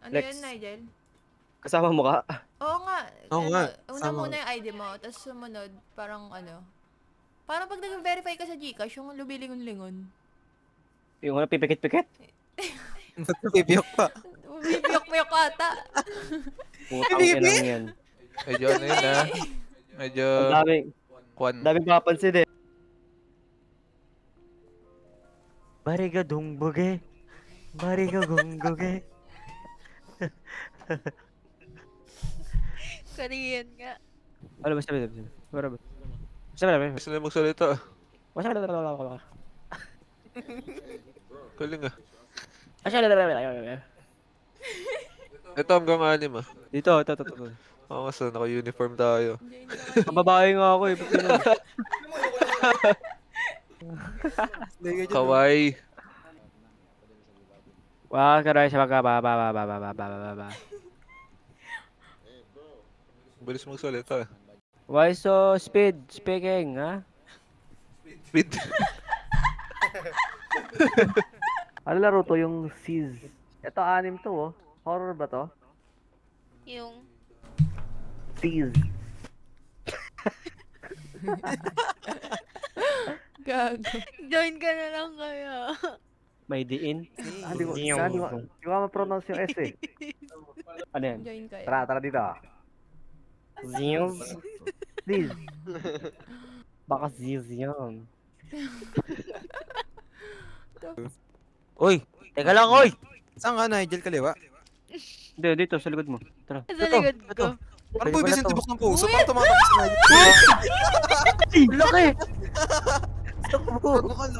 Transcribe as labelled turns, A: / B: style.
A: Ano
B: Lex.
A: yun, Nigel?
B: Kasama mo ka?
A: Oo nga.
C: Oo nga,
A: Una
C: kasama
A: muna yung ID mo, tapos sumunod, parang ano. Parang pag nag-verify ka sa Gcash, yung lubilingon-lingon.
B: Yung ano, pipikit-pikit?
C: Ba't nabibiyok pa?
A: Bibiyok-biyok ata.
B: Putang inang yan.
D: Medyo ano yun ah. Medyo...
B: Ang daming,
D: Kwan.
B: daming papansin eh. Bariga dungbuge. Bariga gungguge.
E: Korean nga.
B: Ano ba sabi? Wala ba? Sabi.
D: Gusto na magsalita.
B: Wala
D: Galing ah.
B: ba?
D: Ito hanggang 6 ah.
B: Dito.
D: Oo nga so, naka-uniform tayo.
B: Kababae nga ako eh. Ba't ganun?
D: Kawaii.
B: Wah, karay sa ba.
D: Bilis magsalita.
B: Why so speaking, ha?
D: Speed.
F: Ano laro to yung Seas? Ito 6 to oh. Horror ba to?
E: Yung...
F: Seas.
A: Gago.
E: Join ka na lang kaya.
B: May diin.
F: Di ko ma-pronounce yung S eh.
B: Ano yan?
A: Join kayo.
F: Tara dito.
B: Ziyong.
F: Please.
B: Baka ziyong.
G: Uy, teka lang, oy!
C: Saan ka, Nigel? Kaliwa?
B: Hindi, dito, sa likod mo. Tara.
E: Sa likod ko.
C: Parang
B: Pwede
C: buwibis
B: pala
C: yung
B: to.
C: tibok ng puso. Parang tumatakbo si Nigel.
B: Laki!
C: Mukhang laki